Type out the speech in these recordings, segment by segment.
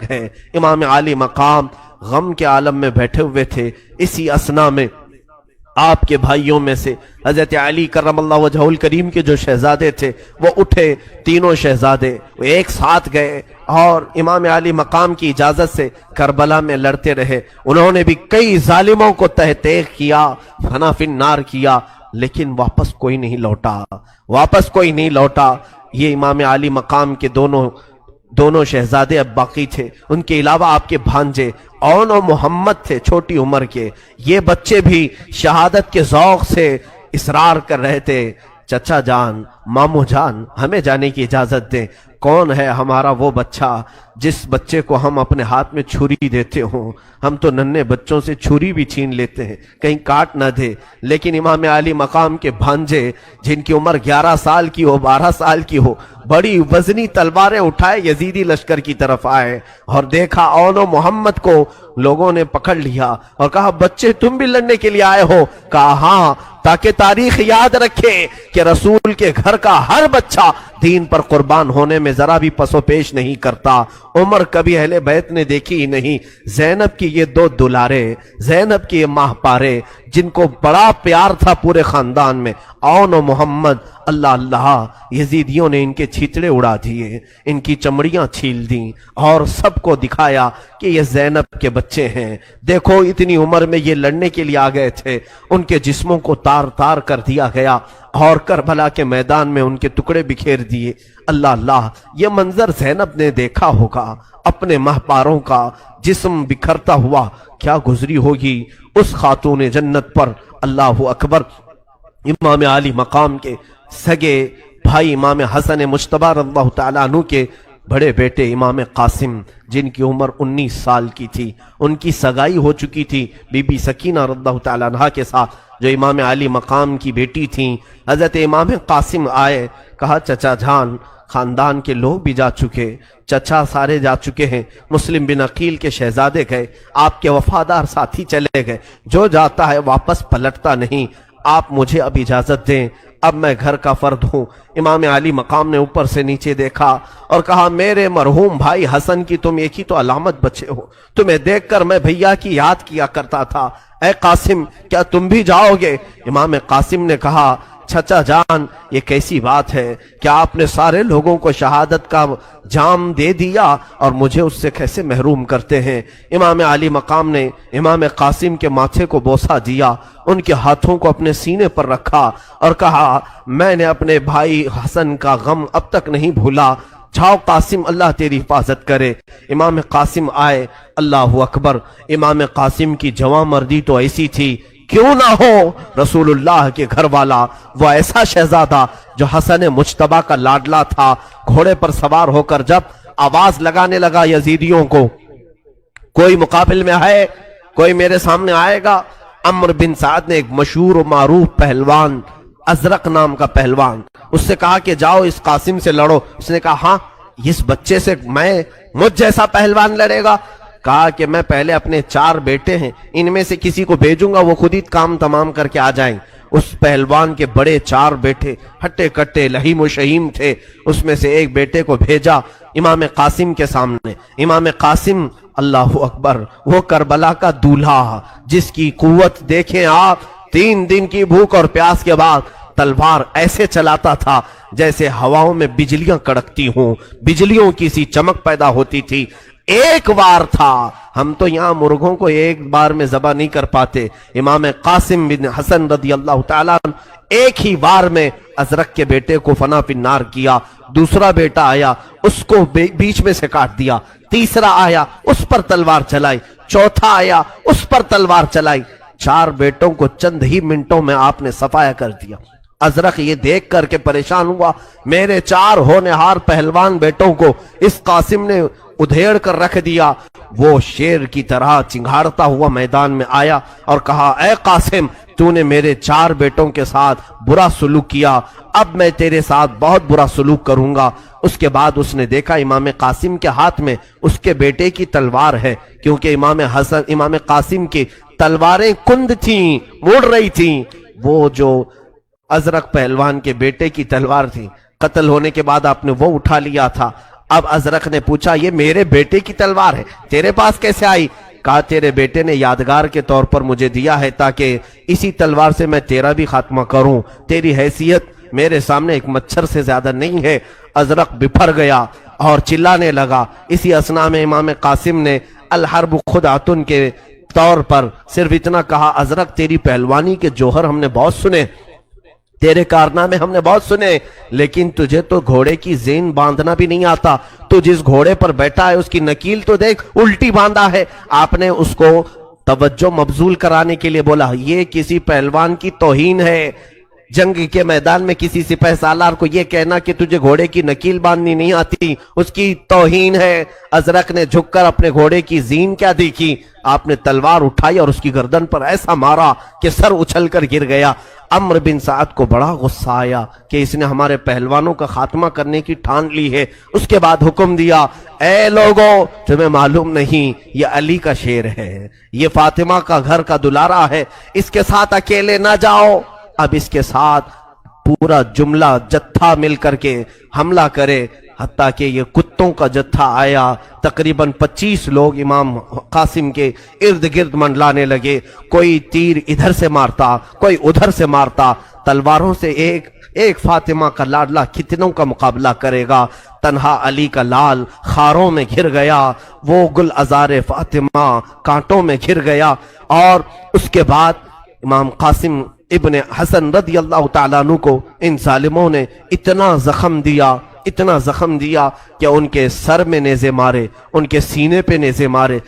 ہے۔ امام عالی مقام غم کے عالم میں بیٹھے ہوئے تھے۔ اسی اسنا میں آپ کے بھائیوں میں سے حضرت علی کرم اللہ وجہہ الکریم کے جو شہزادے تھے وہ اٹھے، تینوں شہزادے وہ ایک ساتھ گئے اور امام علی مقام کی اجازت سے کربلا میں لڑتے رہے۔ انہوں نے بھی کئی ظالموں کو تہ تیغ کیا، فنا فی النار کیا، لیکن واپس کوئی نہیں لوٹا۔ یہ امام علی مقام کے دونوں شہزادے اب باقی تھے، ان کے علاوہ آپ کے بھانجے اون و محمد تھے چھوٹی عمر کے۔ یہ بچے بھی شہادت کے ذوق سے اصرار کر رہے تھے، چچا جان، مامو جان، ہمیں جانے کی اجازت دیں۔ کون ہے ہمارا وہ بچہ جس بچے کو ہم اپنے ہاتھ میں چھری دیتے ہوں؟ ہم تو ننھے بچوں سے چھری بھی چھین لیتے ہیں، کہیں کاٹ نہ دے۔ لیکن امام علی مقام کے بھانجے جن کی عمر 11 سال کی ہو، 12 سال کی ہو، بڑی وزنی تلواریں اٹھائے یزیدی لشکر کی طرف آئے اور دیکھا اون و محمد کو لوگوں نے پکڑ لیا اور کہا بچے تم بھی لڑنے کے لیے آئے ہو؟ کہا ہاں، تاکہ تاریخ یاد رکھے کہ رسول کے گھر کا ہر بچہ دین پر قربان ہونے میں ذرا بھی پس و پیش نہیں کرتا۔ عمر کبھی اہل بیت نے دیکھی ہی نہیں۔ زینب کی یہ دو دلارے، زینب کی یہ ماہ پارے جن کو بڑا پیار تھا پورے خاندان میں، اون و محمد، اللہ اللہ، یزیدیوں نے ان کے چھیتڑے اڑا دیے، ان کی چمڑیاں چھیل دیں اور سب کو دکھایا کہ یہ زینب کے بچے ہیں۔ دیکھو اتنی عمر میں یہ لڑنے کے لیے آ گئے تھے، ان کے جسموں کو تار تار کر دیا گیا اور کربلا کے میدان میں ان کے ٹکڑے بکھیر دیے۔ اللہ اللہ، یہ منظر زینب نے دیکھا ہوگا، اپنے مہپاروں کا جسم بکھرتا ہوا کیا گزری ہوگی اس خاتون جنت پر۔ اللہ اکبر۔ امام علی مقام کے سگے بھائی امام حسن مجتبی رضی اللہ تعالیٰ عنہ کے بڑے بیٹے امام قاسم جن کی عمر 19 سال کی تھی، ان کی سگائی ہو چکی تھی بی بی سکینہ رضی اللہ تعالیٰ عنہ کے ساتھ جو امام علی مقام کی بیٹی تھیں۔ حضرت امام قاسم آئے، کہا چچا جان، خاندان کے لوگ بھی جا چکے، چچا سارے جا چکے ہیں، مسلم بن عقیل کے شہزادے گئے، آپ کے وفادار ساتھی چلے گئے، جو جاتا ہے واپس پلٹتا نہیں، آپ مجھے اب اجازت دیں، اب میں گھر کا فرد ہوں۔ امام علی مقام نے اوپر سے نیچے دیکھا اور کہا میرے مرحوم بھائی حسن کی تم ایک ہی تو علامت بچے ہو، تمہیں دیکھ کر میں بھیا کی یاد کیا کرتا تھا، اے قاسم کیا تم بھی جاؤ گے؟ امام قاسم نے کہا چچا جان یہ کیسی بات ہے، کیا آپ نے سارے لوگوں کو شہادت کا جام دے دیا اور مجھے اس سے کیسے محروم کرتے ہیں؟ امام علی مقام نے امام قاسم کے ماتھے کو بوسہ دیا، ان کے ہاتھوں کو اپنے سینے پر رکھا اور کہا میں نے اپنے بھائی حسن کا غم اب تک نہیں بھولا، جاؤ قاسم، اللہ تیری حفاظت کرے۔ امام قاسم آئے، اللہ اکبر، امام قاسم کی جوان مردی تو ایسی تھی، کیوں نہ ہو رسول اللہ کے گھر والا، وہ ایسا شہزادہ جو حسن مجتبی کا لاڈلا تھا، گھوڑے پر سوار ہو کر جب آواز لگانے لگا یزیدیوں کو کوئی مقابل میں ہے، کوئی میرے سامنے آئے گا؟ عمرو بن سعد نے ایک مشہور و معروف پہلوان، ازرق نام کا پہلوان، اس سے کہا کہ جاؤ اس قاسم سے لڑو۔ اس نے کہا ہاں، اس بچے سے مجھ جیسا پہلوان لڑے گا؟ کہا کہ میں پہلے اپنے 4 بیٹے ہیں، ان میں سے کسی کو بھیجوں گا، وہ خود ہی کام تمام کر کے آ جائیں۔ اس پہلوان کے بڑے 4 بیٹے ہٹے کٹے لہیم و شہیم تھے، اس میں سے ایک بیٹے کو بھیجا امام قاسم کے سامنے۔ امام قاسم، اللہ اکبر، وہ کربلا کا دولہا جس کی قوت دیکھیں آپ، 3 دن کی بھوک اور پیاس کے بعد تلوار ایسے چلاتا تھا جیسے ہواؤں میں بجلیاں کڑکتی ہوں، بجلیوں کی سی چمک پیدا ہوتی تھی۔ ایک وار تھا، ہم تو یہاں مرغوں کو ایک بار میں ذبح نہیں کر پاتے، امام قاسم بن حسن رضی اللہ تعالیٰ عنہ ایک ہی وار میں ازرق کے بیٹے کو فنا فی النار کیا۔ دوسرا بیٹا آیا، اس کو بیچ میں سے کاٹ دیا، تیسرا آیا، اس پر تلوار چلائی، چوتھا آیا، اس پر تلوار چلائی، 4 بیٹوں کو چند ہی منٹوں میں آپ نے صفایا کر دیا۔ ازرق یہ دیکھ کر کے پریشان ہوا، میرے 4 ہونہار پہلوان بیٹوں کو اس قاسم نے ادھیڑ کر رکھ دیا۔ وہ شیر کی طرح چنگھاڑتا ہوا میدان میں آیا اور کہا اے قاسم، تو نے میرے 4 بیٹوں کے ساتھ برا سلوک کیا، اب میں تیرے ساتھ بہت برا سلوک کروں گا۔ اس کے بعد اس نے دیکھا امام قاسم کے ہاتھ میں اس کے بیٹے کی تلوار ہے، کیونکہ امام قاسم کی تلواریں کند تھیں، مڑ رہی تھیں، وہ جو ازرق پہلوان کے بیٹے کی تلوار تھی، قتل ہونے کے بعد آپ نے وہ اٹھا لیا تھا۔ اب ازرق نے پوچھا یہ میرے بیٹے کی تلوار ہے، تیرے پاس کیسے آئی؟ کہا تیرے بیٹے نے یادگار کے طور پر مجھے دیا ہے تاکہ اسی تلوار سے میں تیرا بھی خاتمہ کروں، تیری حیثیت میرے سامنے ایک مچھر سے زیادہ نہیں ہے۔ ازرق بپھر گیا اور چلانے لگا۔ اسی اثناء میں امام قاسم نے الحرب خدعۃ کے طور پر صرف اتنا کہا، ازرق تیری پہلوانی کے جوہر ہم نے بہت سنے، تیرے کارنامے ہم نے بہت سنے، لیکن تجھے تو گھوڑے کی زین باندھنا بھی نہیں آتا، تو جس گھوڑے پر بیٹھا ہے اس کی نکیل تو دیکھ الٹی باندھا ہے۔ آپ نے اس کو توجہ مبذول کرانے کے لیے بولا یہ کسی پہلوان کی توہین ہے، جنگ کے میدان میں کسی سپہ سالار کو یہ کہنا کہ تجھے گھوڑے کی نکیل باندھنی نہیں آتی اس کی توہین ہے۔ ازرق نے جھک کر اپنے گھوڑے کی زین کیا دیکھی، آپ نے تلوار اٹھائی اور اس کی گردن پر ایسا مارا کہ سر اچھل کر گر گیا۔ عمرو بن سعد کو بڑا غصہ آیا کہ اس نے ہمارے پہلوانوں کا خاتمہ کرنے کی ٹھان لی ہے۔ اس کے بعد حکم دیا اے لوگوں تمہیں معلوم نہیں یہ علی کا شیر ہے، یہ فاطمہ کا گھر کا دلارا ہے، اس کے ساتھ اکیلے نہ جاؤ۔ اب اس کے ساتھ پورا جملہ جتھا مل کر کے حملہ کرے، حتیٰ کہ یہ کتوں کا جتھا آیا، تقریباً 25 لوگ امام قاسم کے ارد گرد منڈلانے لگے، کوئی تیر ادھر سے مارتا کوئی ادھر سے مارتا، تلواروں سے ایک فاطمہ کا لاڈلا کتنوں کا مقابلہ کرے گا؟ تنہا علی کا لال خاروں میں گھر گیا، وہ گل ازار فاطمہ کانٹوں میں گھر گیا۔ اور اس کے بعد امام قاسم ابن حسن رضی اللہ تعالیٰ عنہ کو ان ظالموں نے اتنا زخم دیا کہ ان کے سر میں نیزے مارے، ان کے سینے پہ نیزے مارے،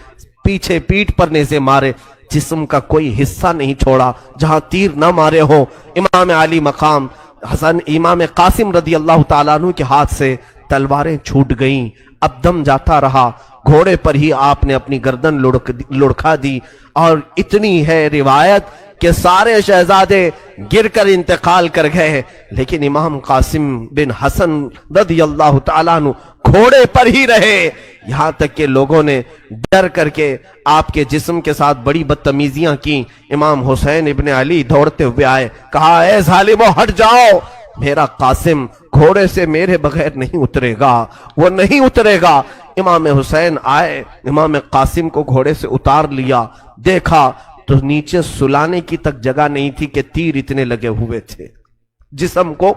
پیچھے پیٹھ پر نیزے مارے، جسم کا کوئی حصہ نہیں چھوڑا جہاں تیر نہ مارے ہوں۔ امام علی مقام امام قاسم رضی اللہ تعالیٰ عنہ کے ہاتھ سے تلواریں چھوٹ گئیں، اب دم جاتا رہا، گھوڑے پر ہی آپ نے اپنی گردن لڑکا دی۔ اور اتنی ہے روایت کہ سارے شہزادے گر کر انتقال کر گئے، لیکن امام قاسم بن حسن رضی اللہ تعالیٰ عنہ گھوڑے پر ہی رہے، یہاں تک کہ لوگوں نے ڈر کر کے آپ کے جسم کے ساتھ بڑی بدتمیزیاں کی۔ امام حسین ابن علی دوڑتے ہوئے آئے، کہا اے ظالمو ہٹ جاؤ، میرا قاسم گھوڑے سے میرے بغیر نہیں اترے گا، وہ نہیں اترے گا۔ امام حسین آئے، امام قاسم کو گھوڑے سے اتار لیا، دیکھا تو نیچے سلانے کی تک جگہ نہیں تھی کہ تیر اتنے لگے ہوئے تھے، جسم کو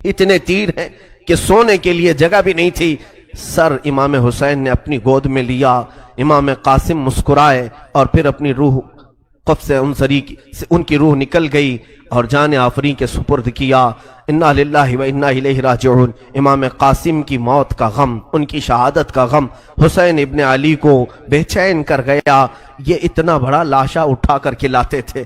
اتنے تیر ہیں کہ سونے کے لیے جگہ بھی نہیں تھی۔ سر امام حسین نے اپنی گود میں لیا، امام قاسم مسکرائے اور پھر اپنی روح قبض انصری سے ان کی روح نکل گئی اور جان آفریں کے سپرد کیا۔ انا للہ و انا الیہ راجعون۔ امام قاسم کی موت کا غم، ان کی شہادت کا غم حسین ابن علی کو بے چین کر گیا۔ یہ اتنا بڑا لاشا اٹھا کر کے لاتے تھے،